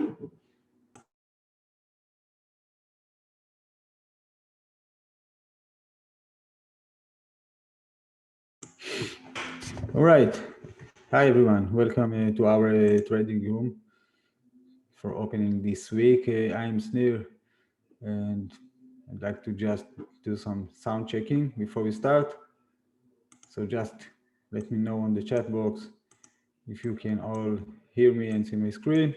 All right. Hi, everyone. Welcome to our trading room for opening this week. I'm Snir, and I'd like to just do some sound checking before we start. So just let me know on the chat box if you can all hear me and see my screen.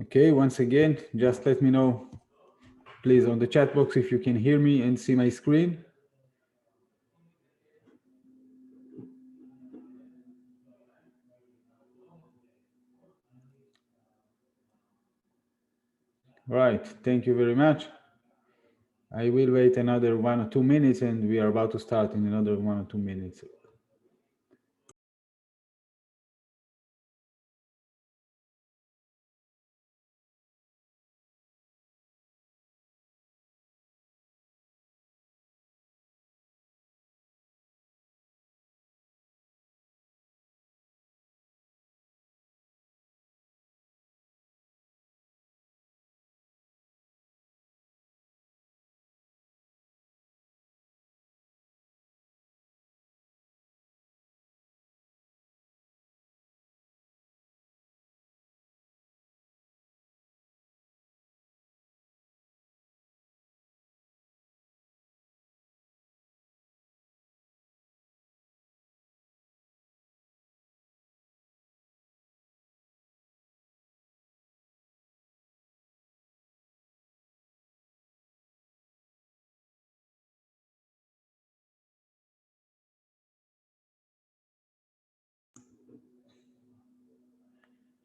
Okay, once again, just let me know, please, on the chat box if you can hear me and see my screen. Right, thank you very much. I will wait another 1 or 2 minutes and we are about to start in another 1 or 2 minutes.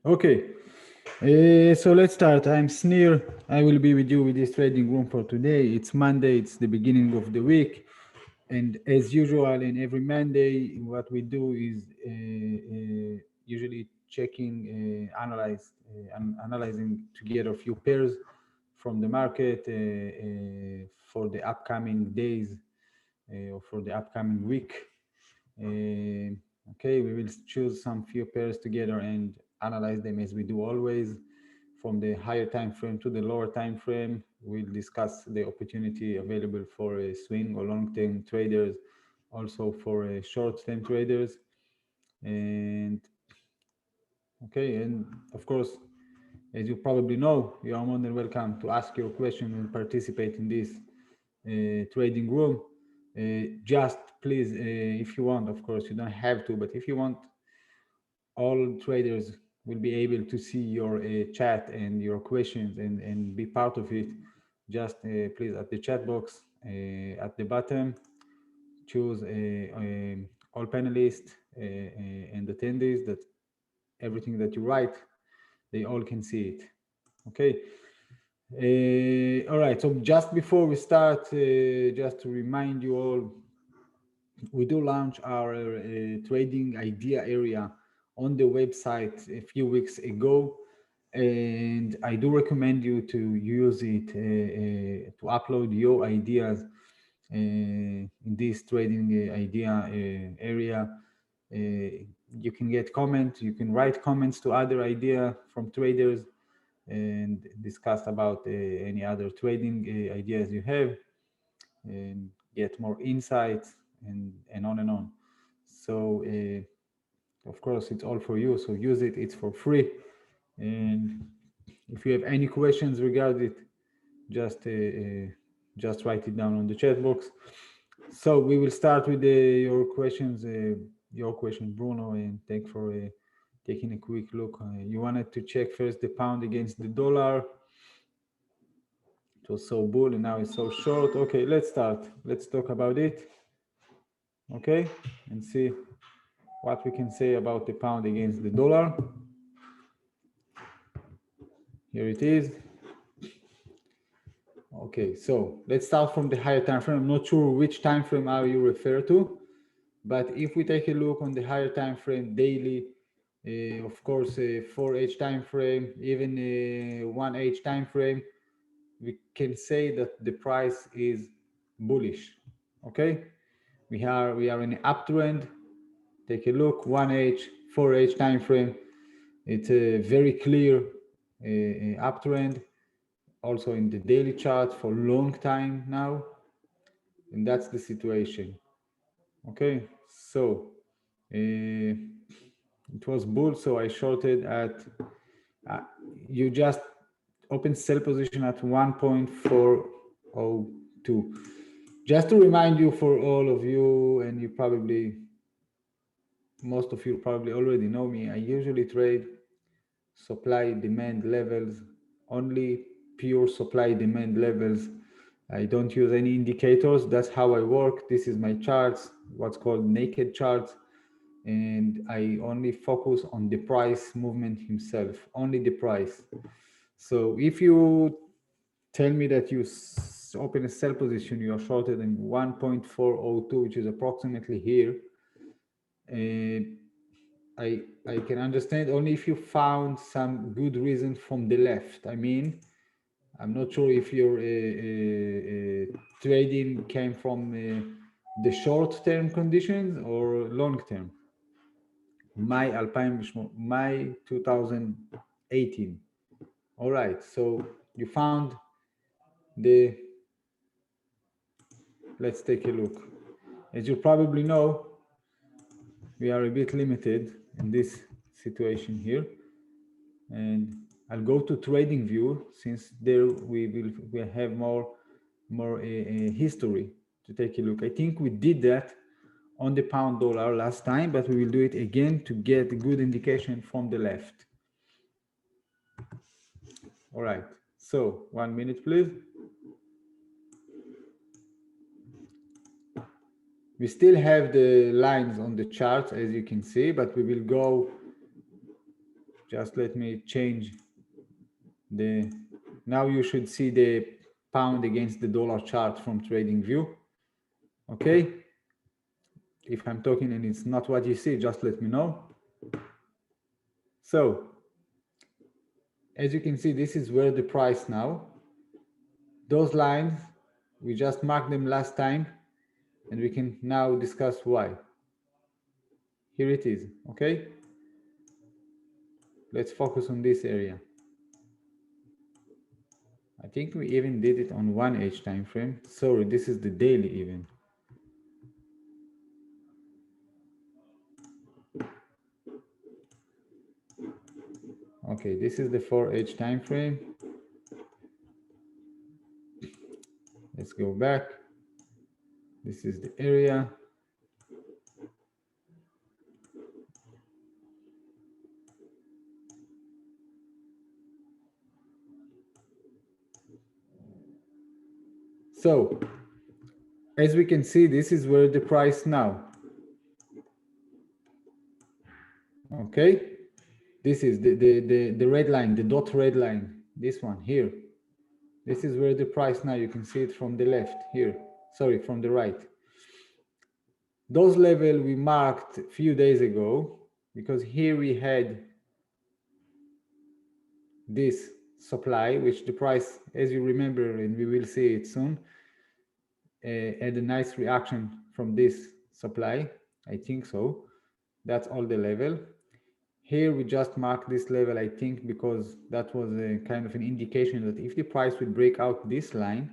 Okay, so let's start. I'm Snir. I will be with you with this trading room for today. It's Monday, it's the beginning of the week. And as usual, in every Monday, what we do is usually checking, analyzing together a few pairs from the market for the upcoming days or for the upcoming week. Okay, we will choose some few pairs together and analyze them as we do always, from the higher time frame to the lower time frame. We'll discuss the opportunity available for a swing or long-term traders, also for short-term traders. And okay, and of course, as you probably know, you are more than welcome to ask your question and participate in this trading room. Just please, if you want, of course, you don't have to, but if you want, all traders will be able to see your chat and your questions and be part of it. Just please, at the chat box at the bottom, choose all panelists and attendees, that everything that you write, they all can see it. Okay. All right, so just before we start, just to remind you all, we do launch our trading idea area on the website a few weeks ago, and I do recommend you to use it to upload your ideas in this trading idea area. You can get comments, you can write comments to other idea from traders and discuss about any other trading ideas you have and get more insights and on and on. So of course it's all for you, so use it, it's for free. And if you have any questions regarding it, just write it down on the chat box. So we will start with your questions, Bruno, and thanks for taking a quick look. You wanted to check first the pound against the dollar. It was so bull and now it's so short. Okay, let's start. Let's talk about it. Okay, and see what we can say about the pound against the dollar. Here it is. Okay, so let's start from the higher time frame. I'm not sure which time frame are you refer to, but if we take a look on the higher time frame, daily, of course, 4H time frame, even 1H time frame, we can say that the price is bullish. Okay, we are in an uptrend. Take a look, 1H, 4H time frame. It's a very clear uptrend. Also in the daily chart for a long time now, and that's the situation. Okay, so it was bull, so I shorted at you just open sell position at 1.402. Just to remind you, for all of you, and you probably, most of you probably already know me, I usually trade supply demand levels, only pure supply demand levels. I don't use any indicators. That's how I work. This is my charts, what's called naked charts. And I only focus on the price movement himself, only the price. So if you tell me that you open a sell position, you are shorted in 1.402, which is approximately here, I can understand only if you found some good reason from the left. I mean, I'm not sure if your trading came from the short-term conditions or long-term. My 2018. All right, so you found the, let's take a look. As you probably know, we are a bit limited in this situation here, and I'll go to trading view, since there we have more history to take a look. I think we did that on the pound dollar last time, but we will do it again to get a good indication from the left. All right, so 1 minute please. We still have the lines on the charts, as you can see, but we will go, just let me change the, now you should see the pound against the dollar chart from trading view. Okay, if I'm talking and it's not what you see, just let me know. So as you can see, this is where the price now, those lines, we just marked them last time, and we can now discuss why. Here it is. Okay, let's focus on this area. I think we even did it on 1H time frame. Sorry, this is the daily even. Okay, this is the 4H time frame. Let's go back. This is the area. So as we can see, this is where the price now. Okay, this is the red line, the dot red line, this one here. This is where the price now, you can see it from the left here, sorry, from the right. Those levels we marked a few days ago, because here we had this supply, which the price, as you remember, and we will see it soon, had a nice reaction from this supply. I think so. That's all the level. Here we just mark this level, I think, because that was a kind of an indication that if the price will break out this line,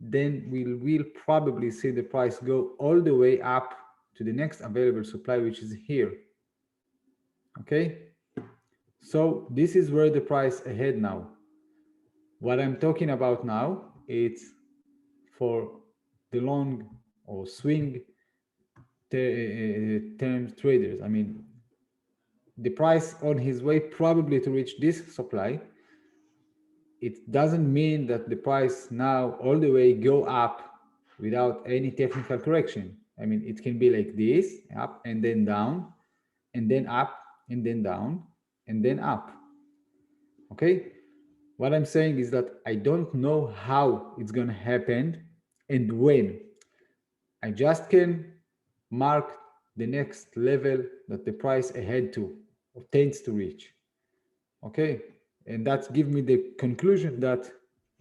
then we will probably see the price go all the way up to the next available supply, which is here. Okay, so this is where the price ahead now. What I'm talking about now, it's for the long or swing term traders. I mean, the price on his way probably to reach this supply. It doesn't mean that the price now all the way go up without any technical correction. I mean, it can be like this, up and then down, and then up and then down, and then up. Okay, what I'm saying is that I don't know how it's going to happen and when. I just can mark the next level that the price ahead to or tends to reach. Okay, and that gives me the conclusion that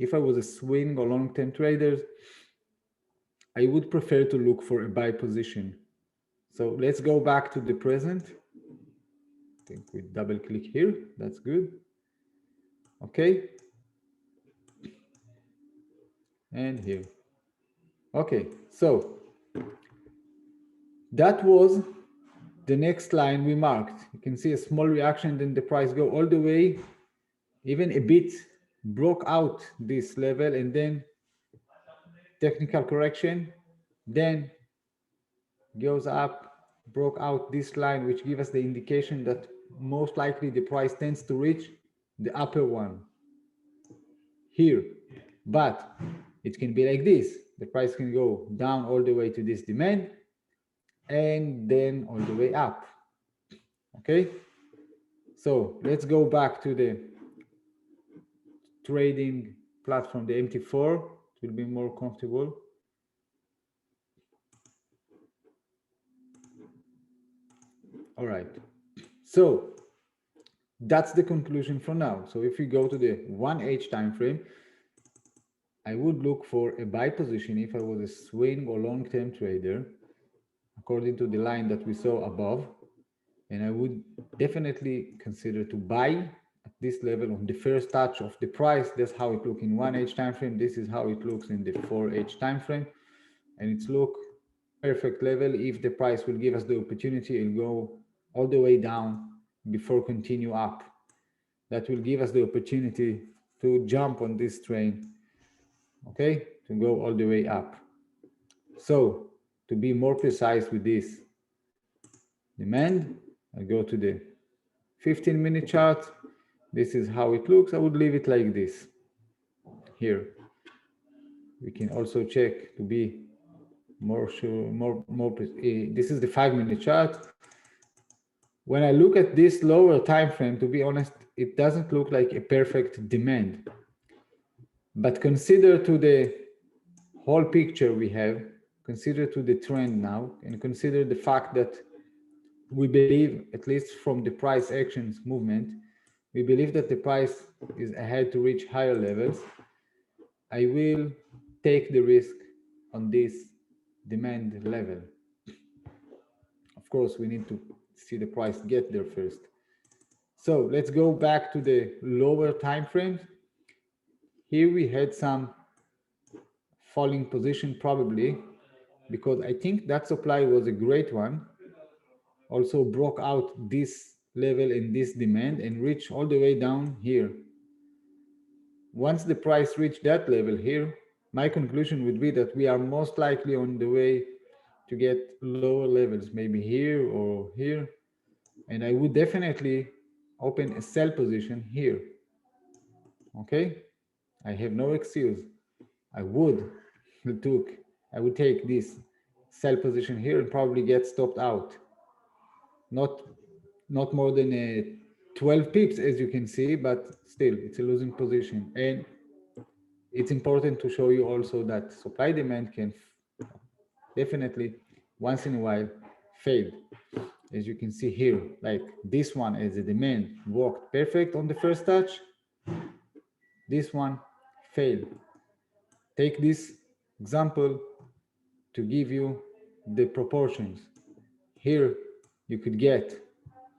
if I was a swing or long-term trader, I would prefer to look for a buy position. So let's go back to the present. I think we double click here. That's good. Okay. And here. Okay, so that was the next line we marked. You can see a small reaction, then the price go all the way, even a bit, broke out this level, and then technical correction, then goes up, broke out this line, which gives us the indication that most likely the price tends to reach the upper one here. But it can be like this. The price can go down all the way to this demand and then all the way up. Okay, so let's go back to the trading platform, the MT4. It will be more comfortable. All right, so that's the conclusion for now. So if we go to the 1H time frame, I would look for a buy position if I was a swing or long-term trader, according to the line that we saw above. And I would definitely consider to buy at this level on the first touch of the price. That's how it looks in 1H time frame. This is how it looks in the 4H time frame. And it's look perfect level. If the price will give us the opportunity, it'll go all the way down before continue up. That will give us the opportunity to jump on this train, okay, to go all the way up. So to be more precise with this demand, I go to the 15-minute chart. This is how it looks. I would leave it like this here. We can also check to be more sure, this is the 5-minute chart. When I look at this lower time frame, to be honest, it doesn't look like a perfect demand. But consider to the whole picture we have, consider to the trend now, and consider the fact that we believe, at least from the price actions movement, we believe that the price is ahead to reach higher levels. I will take the risk on this demand level. Of course, we need to see the price get there first. So let's go back to the lower time frames. Here we had some falling position probably, because I think that supply was a great one. Also broke out this level in this demand and reached all the way down here. Once the price reached that level here, my conclusion would be that we are most likely on the way to get lower levels, maybe here or here. And I would definitely open a sell position here. Okay, I have no excuse. I would take this sell position here and probably get stopped out. Not more than 12 pips, as you can see, but still it's a losing position. And it's important to show you also that supply demand can definitely once in a while fail. As you can see here, like this one as a demand worked perfect on the first touch, this one failed. Take this example to give you the proportions. Here you could get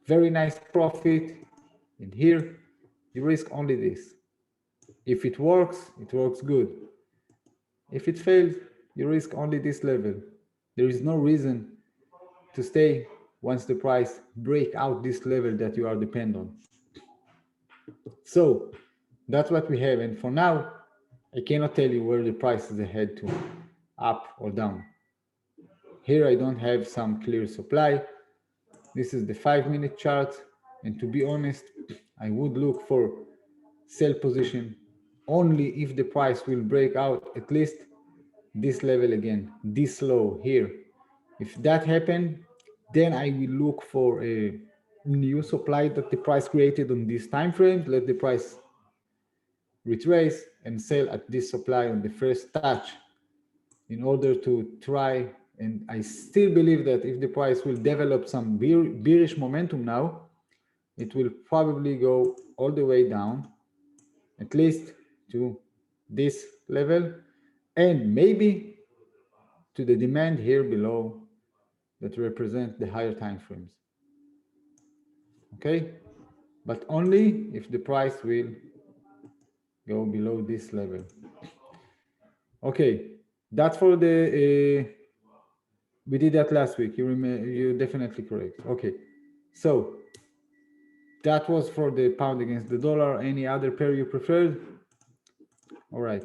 very nice profit, and here you risk only this. If it works good. If it fails, you risk only this level. There is no reason to stay once the price break out this level that you are dependent on. So that's what we have, and for now I cannot tell you where the price is ahead to, up or down. Here I don't have some clear supply. This is the 5-minute chart, and to be honest, I would look for sell position only if the price will break out at least this level again, this low here. If that happens, then I will look for a new supply that the price created on this time frame, let the price retrace and sell at this supply on the first touch in order to try. And I still believe that if the price will develop some bearish momentum now, it will probably go all the way down, at least to this level, and maybe to the demand here below that represent the higher time frames. Okay, but only if the price will go below this level. Okay, that's for the we did that last week. You're definitely correct. Okay, so that was for the pound against the dollar. Any other pair you preferred? All right,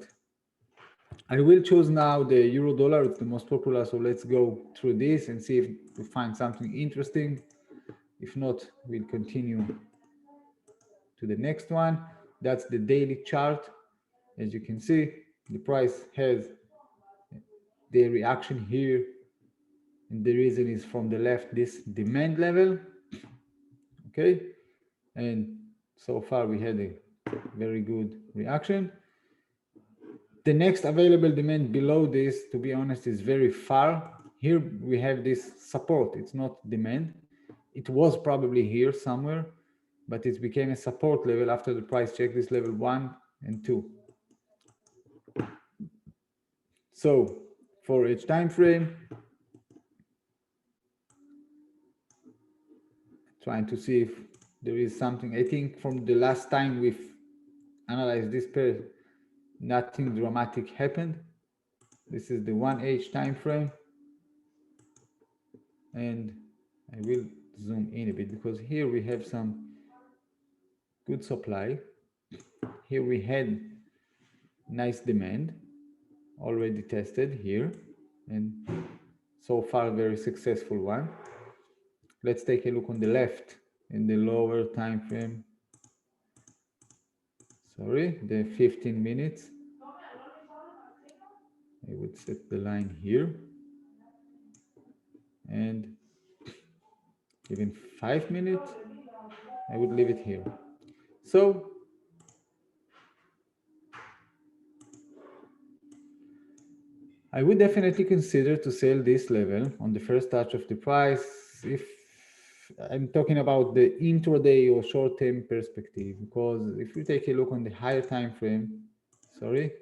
I will choose now the euro dollar. It's the most popular, so let's go through this and see if we find something interesting. If not, we'll continue to the next one. That's the daily chart. As you can see, the price has the reaction here, and the reason is from the left, this demand level. Okay, and so far we had a very good reaction. The next available demand below this, to be honest, is very far. Here we have this support. It's not demand. It was probably here somewhere, but it became a support level after the price checked this level 1 and 2. So for each time frame, trying to see if there is something. I think from the last time we've analyzed this pair, nothing dramatic happened. This is the 1H time frame, and I will zoom in a bit because here we have some good supply. Here we had nice demand already tested here, and so far very successful one. Let's take a look on the left in the lower time frame. Sorry, the 15 minutes. I would set the line here, and even 5 minutes, I would leave it here. So I would definitely consider to sell this level on the first touch of the price. If I'm talking about the intraday or short-term perspective, because if we take a look on the higher time frame, sorry,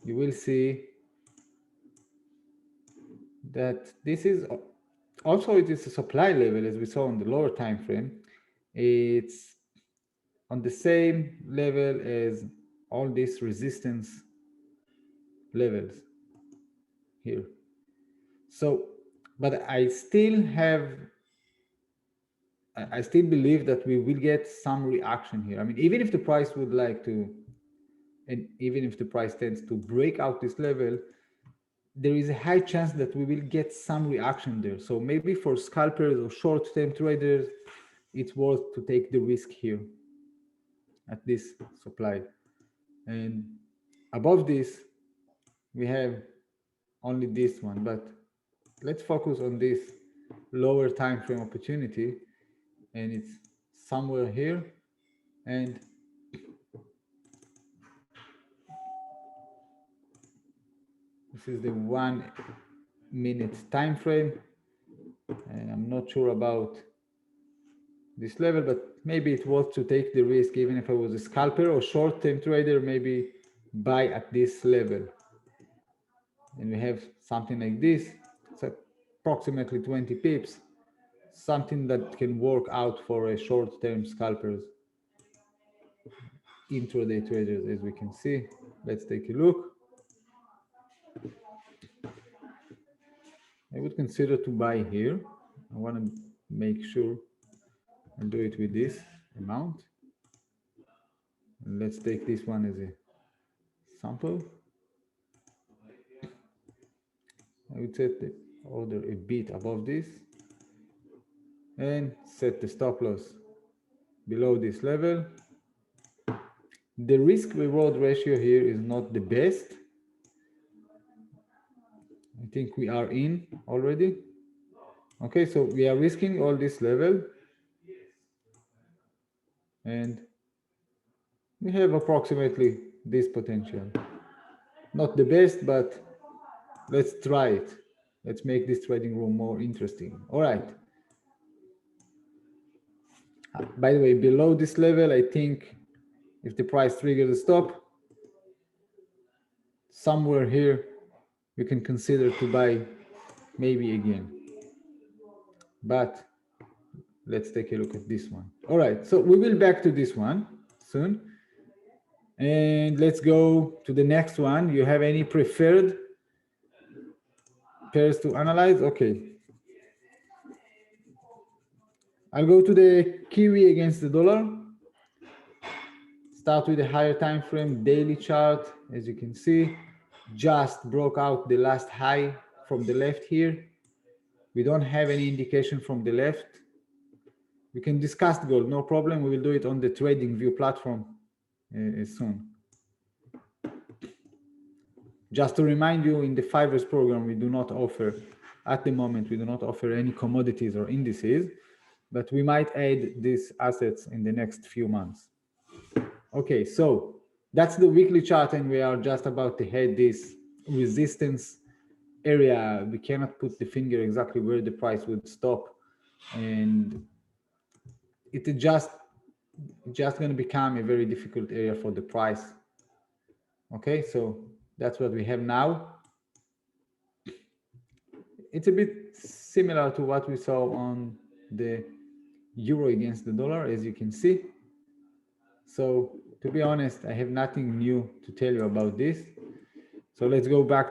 you will see that this is also, it is a supply level as we saw on the lower time frame. It's on the same level as all these resistance levels here. So, but I still believe that we will get some reaction here. I mean, even if the price would like to, and even if the price tends to break out this level, there is a high chance that we will get some reaction there. So maybe for scalpers or short-term traders, it's worth to take the risk here at this supply. And above this, we have only this one, but let's focus on this lower time frame opportunity, and it's somewhere here, and this is the 1 minute time frame, and I'm not sure about this level, but maybe it was to take the risk. Even if I was a scalper or short-term trader, maybe buy at this level. And we have something like this. It's approximately 20 pips, something that can work out for a short-term scalpers, intraday traders, as we can see. Let's take a look. I would consider to buy here. I want to make sure I'll do it with this amount. And let's take this one as a sample. I would set the order a bit above this and set the stop loss below this level. The risk reward ratio here is not the best. I think we are in already. Okay, so we are risking all this level, and we have approximately this potential. Not the best, but let's try it. Let's make this trading room more interesting. All right. By the way, below this level, I think if the price triggers a stop, somewhere here we can consider to buy maybe again. But let's take a look at this one. All right, so we will back to this one soon. And let's go to the next one. You have any preferred pairs to analyze? Okay. I'll go to the Kiwi against the dollar. Start with a higher time frame daily chart. As you can see, just broke out the last high from the left here. We don't have any indication from the left. We can discuss gold, no problem. We will do it on the Trading View platform soon. Just to remind you, in the 5ers program, we do not offer, at the moment, we do not offer any commodities or indices, but we might add these assets in the next few months. Okay, so that's the weekly chart, and we are just about to hit this resistance area. We cannot put the finger exactly where the price would stop, and it's just going to become a very difficult area for the price. Okay, so that's what we have now. It's a bit similar to what we saw on the euro against the dollar, as you can see. So to be honest, I have nothing new to tell you about this. So let's go back.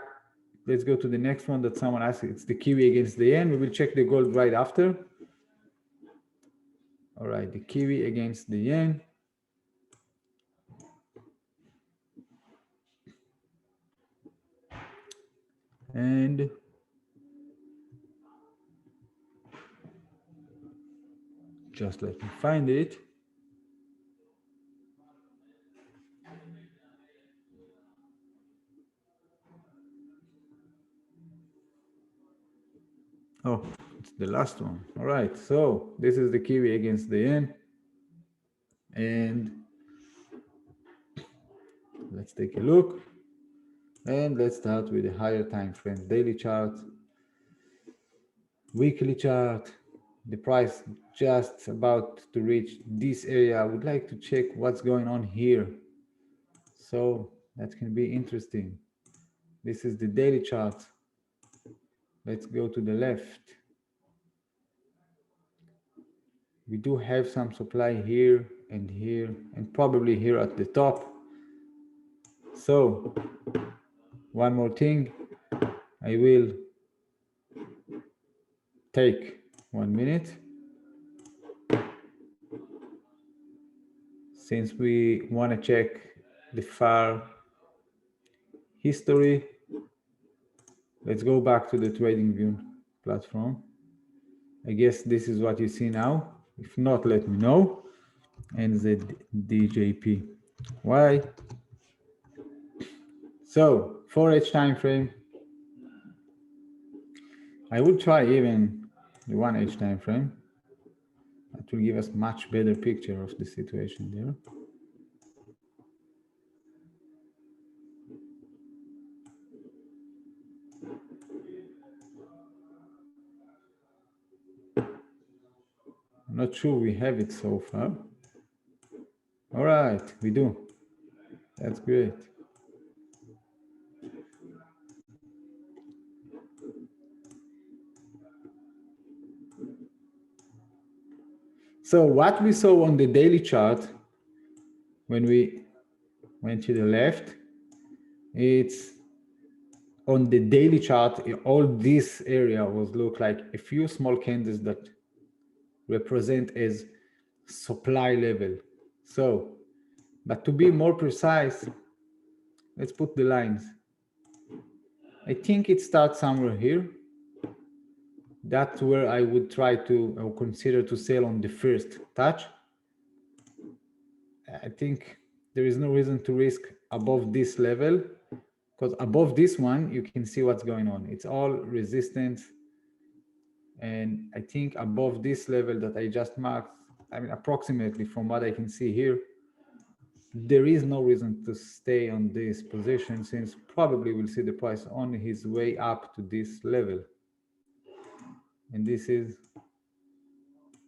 Let's go to the next one that someone asked. It's the Kiwi against the yen. We will check the gold right after. All right, the Kiwi against the yen. And just let me find it. Oh, it's the last one. All right, so this is the Kiwi against the yen. And let's take a look. And let's start with a higher time frame daily chart, weekly chart. The price just about to reach this area. I would like to check what's going on here. So that can be interesting. This is the daily chart. Let's go to the left. We do have some supply here and probably here at the top. So one more thing, I will take 1 minute. Since we want to check the far history, let's go back to the Trading View platform. I guess this is what you see now. If not, let me know. And the DJP. Why? So 4H time frame. I would try even the 1H time frame. That will give us much better picture of the situation there. I'm not sure we have it so far. All right, we do. That's great. So what we saw on the daily chart when we went to the left, it's on the daily chart, all this area was look like a few small candles that represent as supply level. So, but to be more precise, let's put the lines. I think it starts somewhere here. That's where I would try to consider to sell on the first touch. I think there is no reason to risk above this level, because above this one, you can see what's going on. It's all resistance. And I think above this level that I just marked, I mean, approximately from what I can see here, there is no reason to stay on this position, since probably we'll see the price on his way up to this level. And this is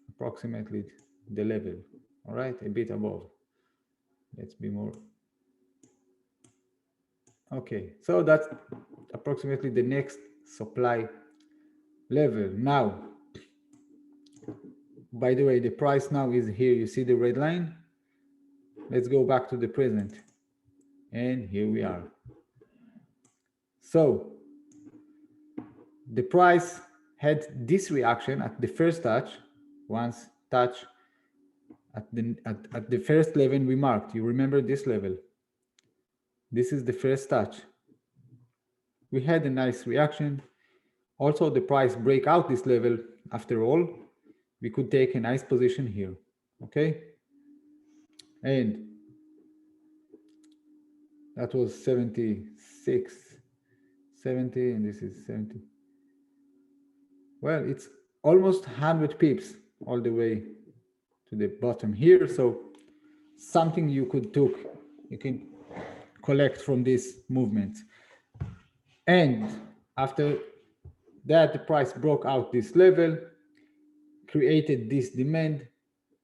approximately the level, all right, a bit above. Let's be more. Okay, so that's approximately the next supply level. Now, by the way, the price now is here. You see the red line? Let's go back to the present. And here we are. So the price had this reaction at the first touch, once touch at the first level we marked. You remember this level? This is the first touch. We had a nice reaction. Also, the price break out this level. After all, we could take a nice position here. Okay, and that was 76, 70, and this is 70. Well, it's almost 100 pips all the way to the bottom here. So something you can collect from this movement. And after that, the price broke out this level, created this demand.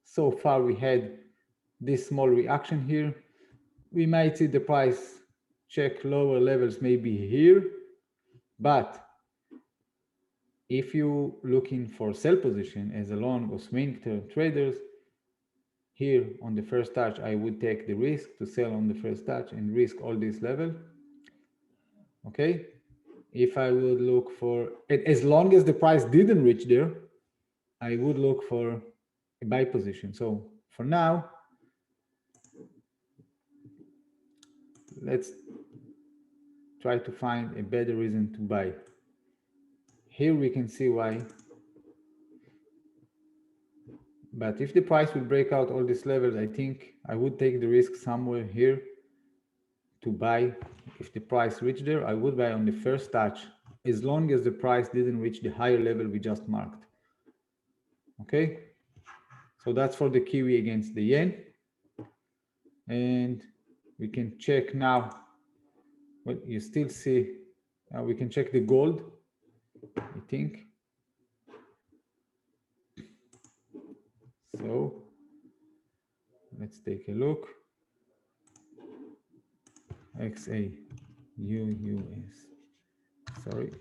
So far we had this small reaction here. We might see the price check lower levels maybe here, but if you're looking for sell position as a long or swing term traders, here on the first touch, I would take the risk to sell on the first touch and risk all this level. Okay, if I would look for, as long as the price didn't reach there, I would look for a buy position. So for now, let's try to find a better reason to buy. Here we can see why. But if the price will break out all these levels, I think I would take the risk somewhere here to buy. If the price reached there, I would buy on the first touch, as long as the price didn't reach the higher level we just marked. Okay, so that's for the Kiwi against the yen. And we can check now what you still see. We can check the gold, I think. So let's take a look. XA UUS, sorry.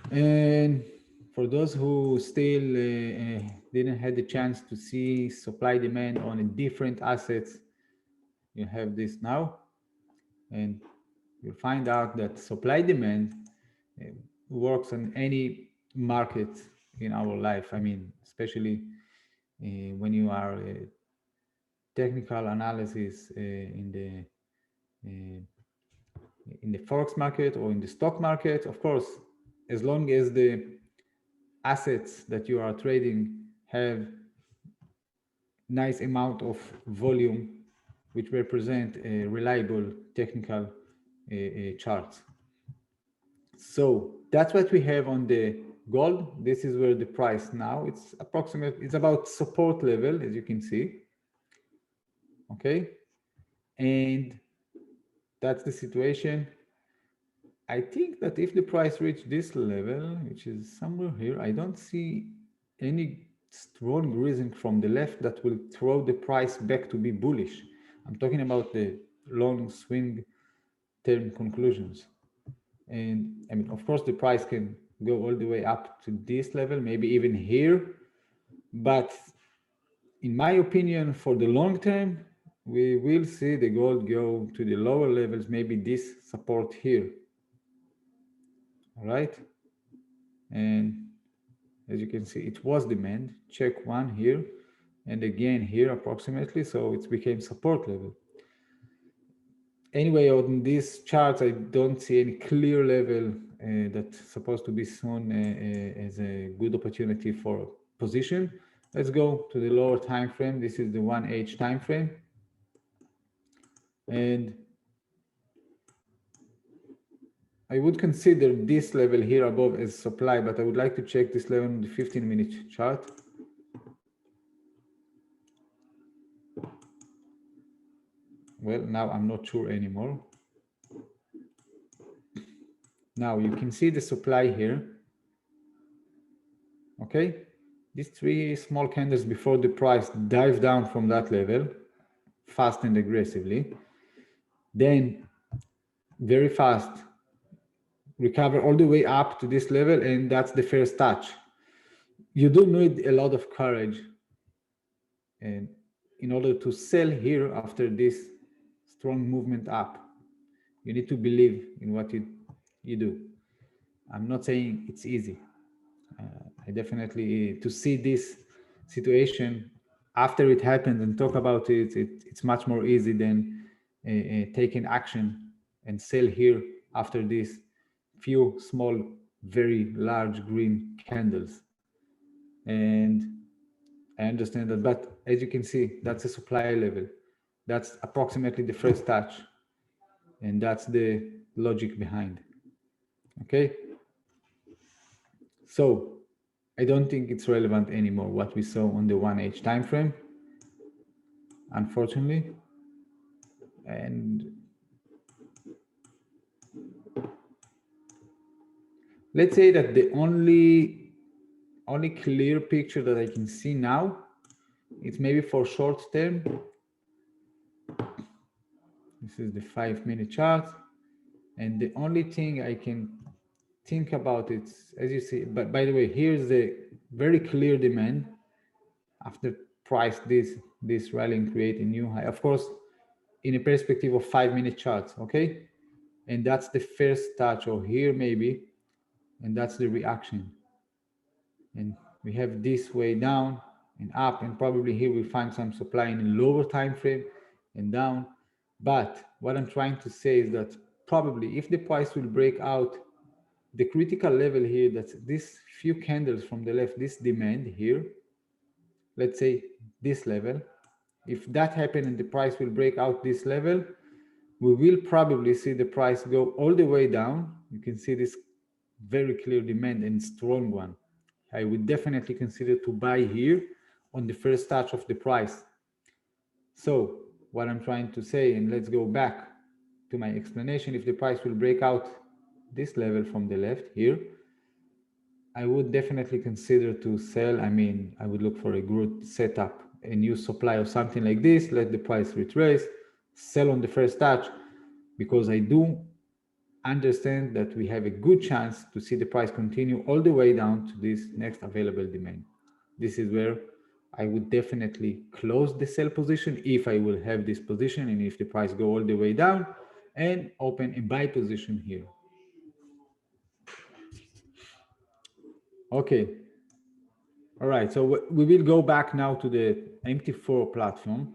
And for those who still didn't have the chance to see supply demand on different assets, you have this now, and you'll find out that supply demand works on any market in our life. I mean, especially when you are technical analysis in the Forex market or in the stock market. Of course, as long as the assets that you are trading have nice amount of volume, which represent a reliable technical charts. So that's what we have on the gold. This is where the price now, it's about support level, as you can see. Okay, and that's the situation. I think that if the price reached this level, which is somewhere here, I don't see any strong reason from the left that will throw the price back to be bullish. I'm talking about the long swing term conclusions. And I mean, of course, the price can go all the way up to this level, maybe even here. But in my opinion, for the long term, we will see the gold go to the lower levels, maybe this support here. All right. And as you can see, it was demand. Check one here, and again here approximately. So it became support level. Anyway, on these charts, I don't see any clear level that's supposed to be seen as a good opportunity for position. Let's go to the lower time frame. This is the 1H time frame. And I would consider this level here above as supply, but I would like to check this level on the 15-minute chart. Well, now I'm not sure anymore. Now you can see the supply here. Okay, these three small candles before the price dive down from that level, fast and aggressively. Then very fast, recover all the way up to this level, and that's the first touch. You do need a lot of courage and in order to sell here after this strong movement up. You need to believe in what you do. I'm not saying it's easy. I definitely, to see this situation after it happened and talk about it, it's much more easy than taking action and sell here after this few small, very large green candles. And I understand that, but as you can see, that's a supply level. That's approximately the first touch. And that's the logic behind. Okay. So I don't think it's relevant anymore what we saw on the 1H time frame, unfortunately. And let's say that the only clear picture that I can see now, it's maybe for short term. This is the 5-minute chart, and the only thing I can think about it, as you see, but by the way, here's the very clear demand after price this rally and create a new high, of course, in a perspective of 5-minute charts, okay? And that's the first touch, or here maybe, and that's the reaction. And we have this way down and up, and probably here we find some supply in a lower time frame and down. But what I'm trying to say is that probably if the price will break out the critical level here, that's this few candles from the left, this demand here, let's say this level, if that happens and the price will break out this level, we will probably see the price go all the way down. You can see this very clear demand and strong one. I would definitely consider to buy here on the first touch of the price. So what I'm trying to say, and let's go back to my explanation, if the price will break out this level from the left here, I would definitely consider to sell. I mean, I would look for a good setup, a new supply or something like this, let the price retrace, sell on the first touch, because I do understand that we have a good chance to see the price continue all the way down to this next available demand. This is where I would definitely close the sell position if I will have this position, and if the price go all the way down, and open a buy position here. Okay. All right, so we will go back now to the MT4 platform.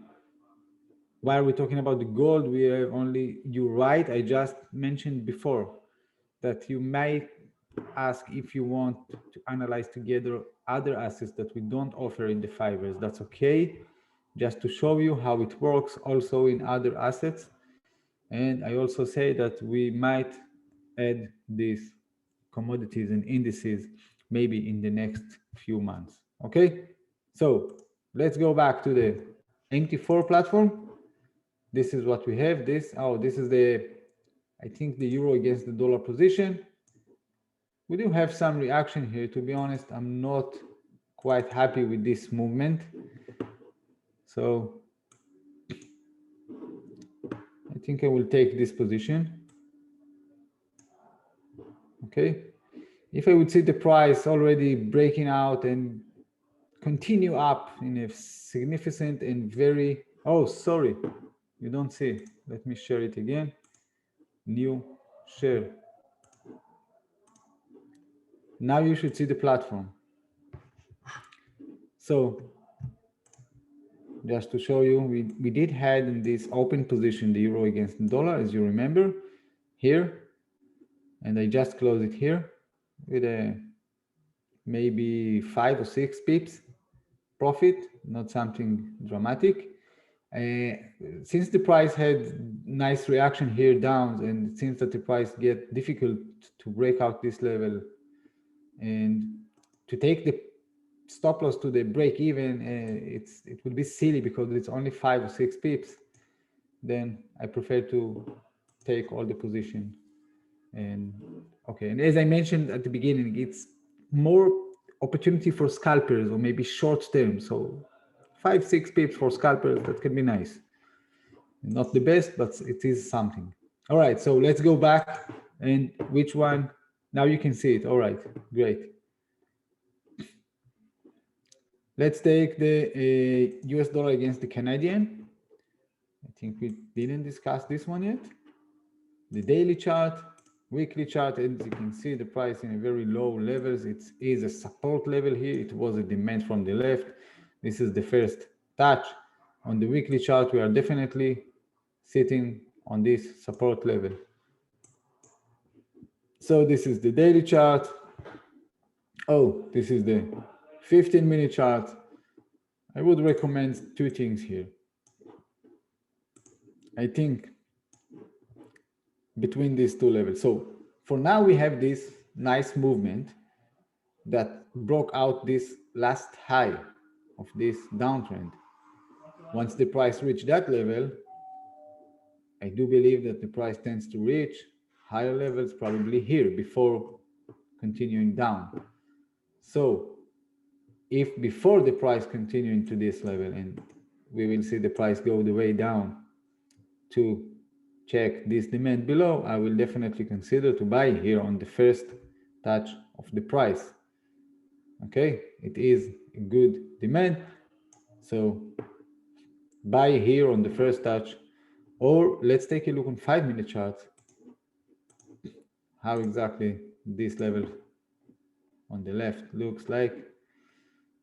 While we're talking about the gold, we have only, you're right, I just mentioned before that you might ask if you want to analyze together other assets that we don't offer in the 5ers. That's okay, just to show you how it works also in other assets. And I also say that we might add these commodities and indices maybe in the next few months. Okay, so let's go back to the MT4 platform. This is what we have. This is the, I think, the euro against the dollar position. We do have some reaction here. To be honest, I'm not quite happy with this movement. So I think I will take this position. Okay. If I would see the price already breaking out and continue up in a significant and very, oh, sorry, you don't see. Let me share it again. New share. Now you should see the platform. So just to show you, we did had in this open position the euro against the dollar, as you remember, here, and I just close it here with a maybe 5 or 6 pips profit, not something dramatic. Since the price had nice reaction here down, and it seems that the price get difficult to break out this level, and to take the stop loss to the break even, it will be silly because it's only 5 or 6 pips. Then I prefer to take all the position. And okay, and as I mentioned at the beginning, it's more opportunity for scalpers, or maybe short term. So 5-6 pips for scalpers, that can be nice. Not the best, but it is something. All right, so let's go back, and which one? Now you can see it. All right, great. Let's take the US dollar against the Canadian. I think we didn't discuss this one yet. The daily chart, weekly chart, as you can see the price in a very low levels. It is a support level here. It was a demand from the left. This is the first touch. On the weekly chart, we are definitely sitting on this support level. So this is the daily chart. Oh, this is the 15-minute chart. I would recommend two things here. I think between these two levels. So for now, we have this nice movement that broke out this last high of this downtrend. Once the price reached that level, I do believe that the price tends to reach higher levels probably here before continuing down. So if before the price continuing to this level, and we will see the price go the way down to check this demand below, I will definitely consider to buy here on the first touch of the price. Okay, it is a good demand, so buy here on the first touch. Or let's take a look on 5-minute chart, how exactly this level on the left looks like.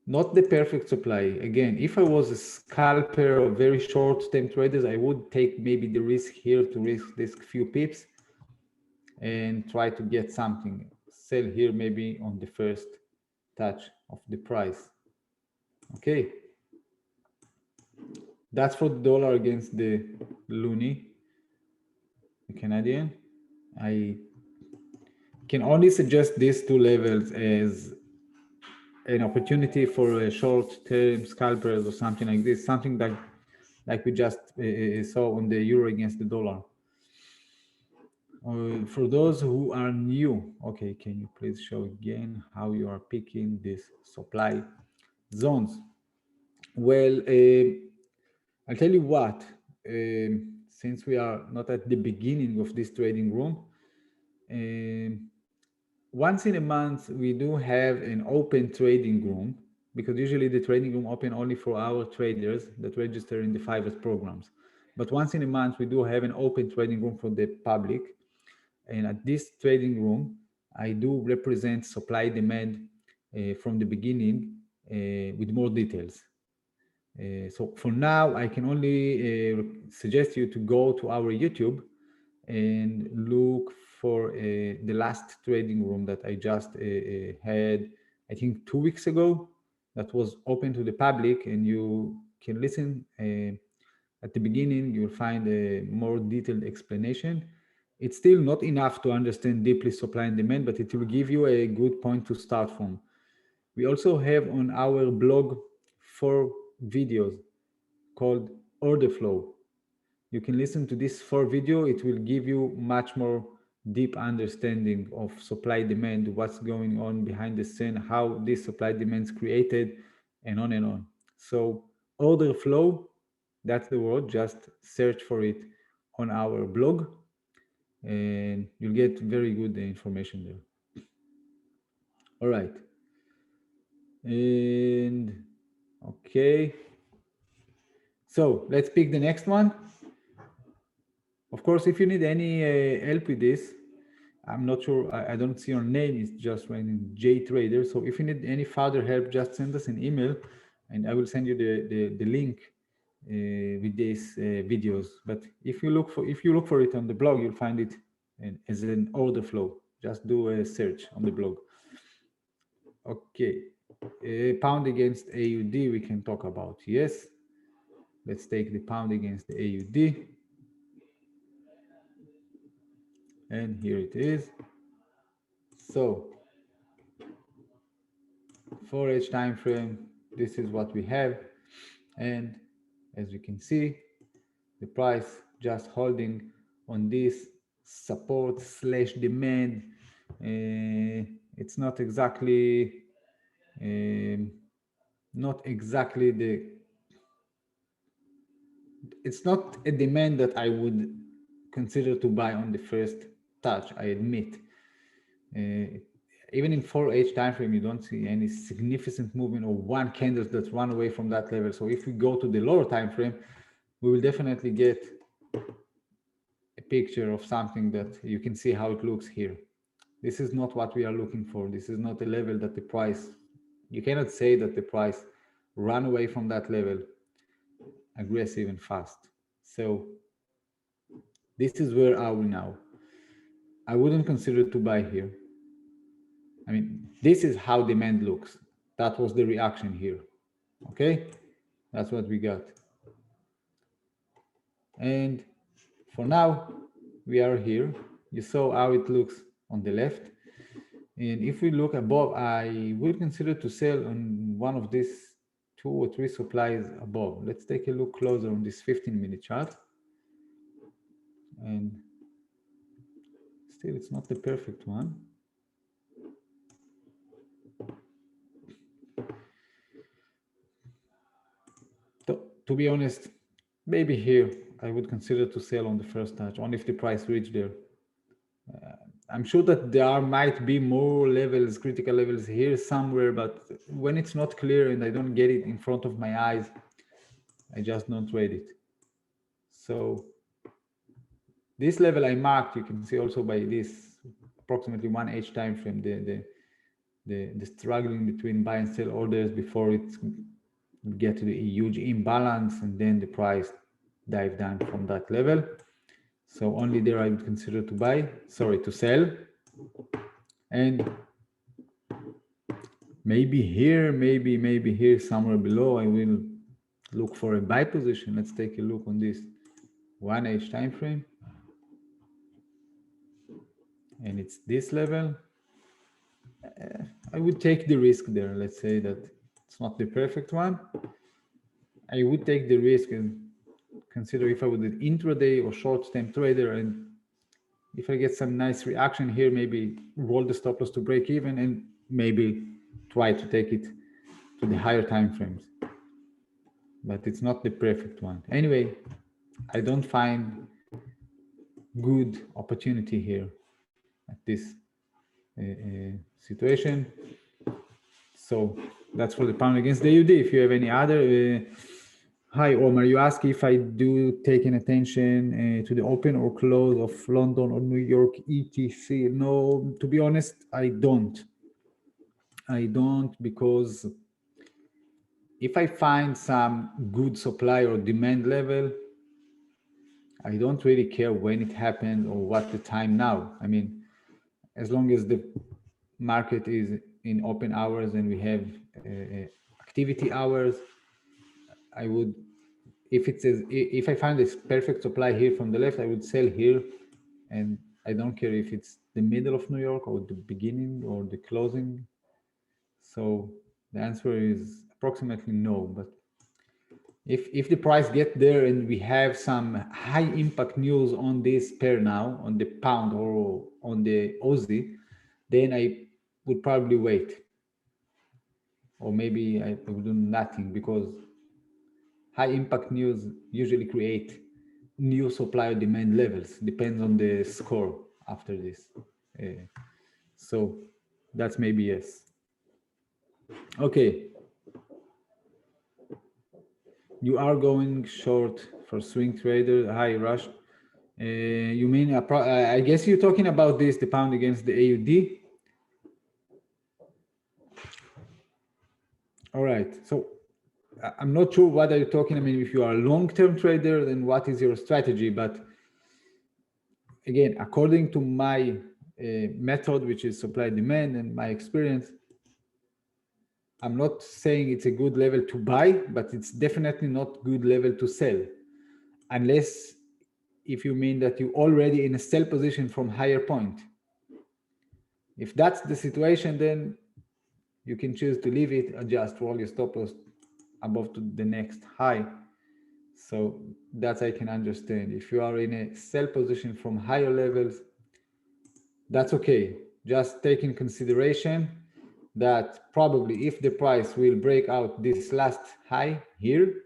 Not the perfect supply. Again, if I was a scalper or very short-term traders, I would take maybe the risk here to risk this few pips and try to get something. Sell here maybe on the first touch of the price. Okay. That's for the dollar against the loonie, the Canadian. I can only suggest these two levels as an opportunity for a short-term scalpers or something like this, something that like we just saw on the euro against the dollar. For those who are new, okay, can you please show again how you are picking these supply zones? Well, I'll tell you what, since we are not at the beginning of this trading room, once in a month we do have an open trading room, because usually the trading room open only for our traders that register in the 5ers programs. But once in a month we do have an open trading room for the public, and at this trading room I do represent supply demand from the beginning with more details. So for now, I can only suggest you to go to our YouTube and look for the last trading room that I just had, I think 2 weeks ago, that was open to the public, and you can listen. At the beginning, you'll find a more detailed explanation. It's still not enough to understand deeply supply and demand, but it will give you a good point to start from. We also have on our blog 4 videos called Order Flow. You can listen to this 4 video. It will give you much more deep understanding of supply demand, what's going on behind the scene, how this supply demand is created, and on and on. So Order Flow, that's the word. Just search for it on our blog and you'll get very good information there. All right. And okay. So let's pick the next one. Of course, if you need any help with this, I'm not sure, I don't see your name, it's just raining J Trader. So if you need any further help, just send us an email and I will send you the link with these videos. But if you look for it on the blog, you'll find it as an order flow. Just do a search on the blog. Okay, pound against AUD we can talk about. Yes, let's take the pound against the AUD. And here it is. So 4H time frame, this is what we have. And as you can see, the price just holding on this support slash demand. It's not exactly it's not a demand that I would consider to buy on the first touch, I admit. Even in 4H time frame, you don't see any significant movement or one candle that run away from that level. So if we go to the lower time frame, we will definitely get a picture of something that you can see how it looks here. This is not what we are looking for. This is not a level that the price, you cannot say that the price run away from that level aggressive and fast. So this is where are we now. I wouldn't consider to buy here. I mean, this is how demand looks. That was the reaction here. Okay, that's what we got. And for now, we are here. You saw how it looks on the left. And if we look above, I would consider to sell on one of these 2 or 3 supplies above. Let's take a look closer on this 15-minute chart. And still, it's not the perfect one. To be honest, maybe here I would consider to sell on the first touch, only if the price reached there. I'm sure that there might be more levels, critical levels here somewhere, but when it's not clear and I don't get it in front of my eyes, I just don't trade it. So this level I marked, you can see also by this approximately 1H time frame, the struggling between buy and sell orders before it get to the huge imbalance, and then the price dive down from that level. So only there I would consider to buy, sorry, to sell. And maybe here, maybe here somewhere below, I will look for a buy position. Let's take a look on this 1H time frame. And it's this level. I would take the risk there. Let's say that it's not the perfect one. I would take the risk and consider if I would an intraday or short-term trader, and if I get some nice reaction here, maybe roll the stop loss to break even and maybe try to take it to the higher time frames. But it's not the perfect one. Anyway, I don't find good opportunity here at this situation. So that's for the pound against the AUD. If you have any other, hi Omar, you ask if I do take an attention to the open or close of London or New York ETC. No, to be honest, I don't. Because if I find some good supply or demand level, I don't really care when it happened or what the time now. I mean, as long as the market is in open hours and we have activity hours, I would, if I find this perfect supply here from the left, I would sell here, and I don't care if it's the middle of New York or the beginning or the closing. So the answer is approximately no. But if the price get there and we have some high impact news on this pair now, on the pound or on the Aussie, then I would probably wait, or maybe I would do nothing, because high impact news usually create new supply or demand levels, depends on the score after this. So that's maybe yes. Okay. You are going short for swing trader. Hi, Rush. You mean, I guess you're talking about this, the pound against the AUD. All right. So I'm not sure what are you talking. I mean, if you are a long-term trader, then what is your strategy? But again, according to my method, which is supply demand and my experience, I'm not saying it's a good level to buy, but it's definitely not good level to sell, unless if you mean that you're already in a sell position from higher point. If that's the situation, then you can choose to leave it, adjust, roll your stop loss above to the next high. So that I can understand. If you are in a sell position from higher levels, that's okay. Just take in consideration that probably if the price will break out this last high here,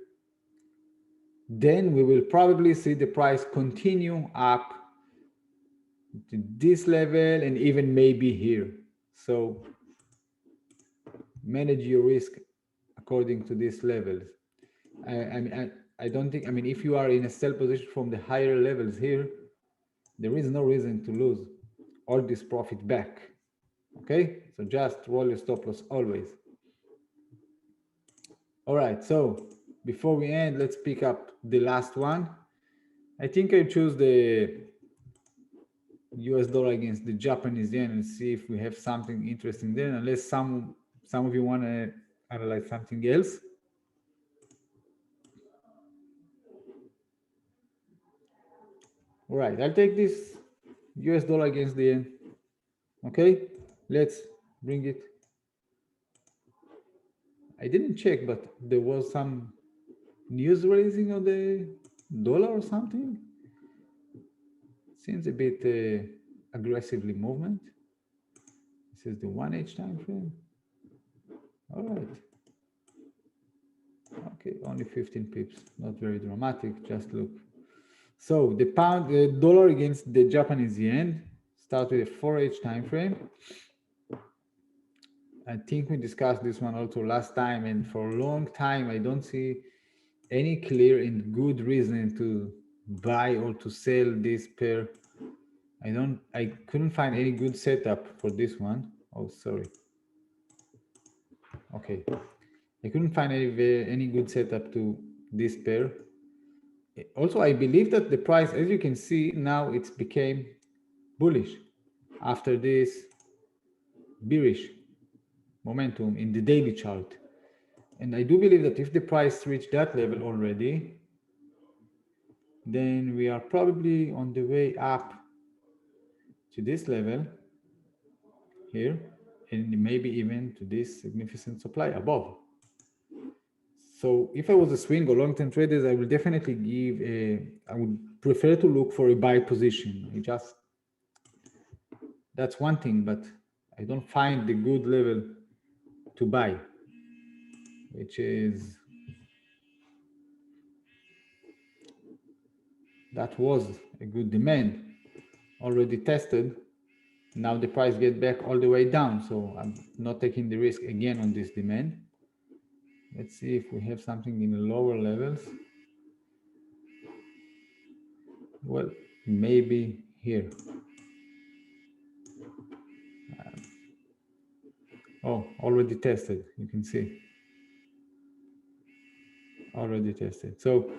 then we will probably see the price continue up to this level, and even maybe here. So manage your risk according to these levels. I don't think, I mean, if you are in a sell position from the higher levels here, there is no reason to lose all this profit back. Okay, so just roll your stop loss always. All right, so before we end, let's pick up the last one. I think I choose the US dollar against the Japanese yen and see if we have something interesting there, unless some of you want to analyze something else. All right, I'll take this US dollar against the yen. Okay, let's bring it. I didn't check, but there was some news releasing of the dollar or something. Seems a bit aggressively movement. This is the 1H time frame. All right. Okay, only 15 pips, not very dramatic, just look. So the dollar against the Japanese yen, start with a 4H time frame. I think we discussed this one also last time, and for a long time I don't see any clear and good reason to buy or to sell this pair. I couldn't find any good setup for this one. Oh, sorry. Okay, I couldn't find any good setup to this pair. Also, I believe that the price, as you can see now, it's became bullish after this bearish momentum in the daily chart. And I do believe that if the price reached that level already, then we are probably on the way up to this level here, and maybe even to this significant supply above. So if I was a swing or long-term traders, I will definitely I would prefer to look for a buy position. That's one thing, but I don't find the good level to buy, which is, that was a good demand already tested. Now the price get back all the way down, so I'm not taking the risk again on this demand. Let's see if we have something in the lower levels. Well, maybe here. Oh, already tested, you can see. Already tested. So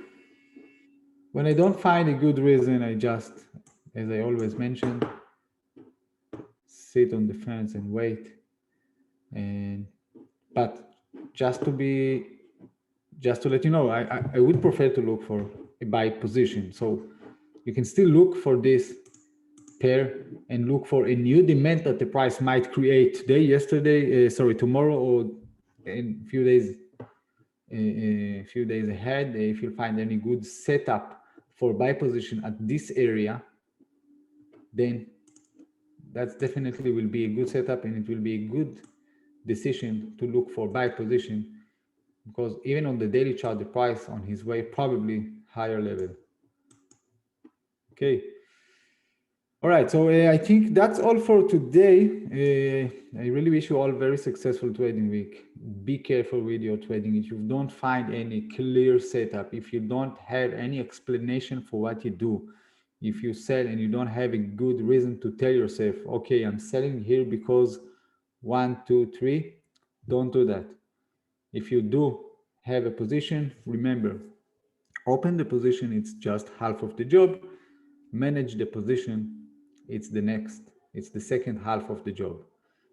when I don't find a good reason, I just, as I always mention, sit on the fence and wait. But just to let you know, I would prefer to look for a buy position. So you can still look for this pair and look for a new demand that the price might create today, yesterday, tomorrow, or in a few days ahead. If you find any good setup for buy position at this area, then that's definitely will be a good setup, and it will be a good decision to look for buy position, because even on the daily chart, the price on his way probably higher level. Okay. All right, so I think that's all for today. I really wish you all very successful trading week. Be careful with your trading. If you don't find any clear setup, if you don't have any explanation for what you do, if you sell and you don't have a good reason to tell yourself, okay, I'm selling here because 1, 2, 3, don't do that. If you do have a position, remember, open the position, it's just half of the job. Manage the position, it's the second half of the job,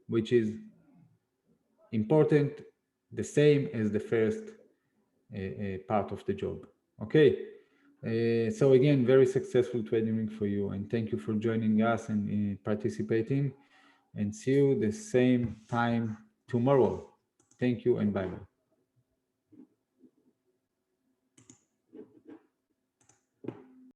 which is important, the same as the first part of the job. Okay, so again, very successful trading week for you, and thank you for joining us and participating, and see you the same time tomorrow. Thank you and bye-bye.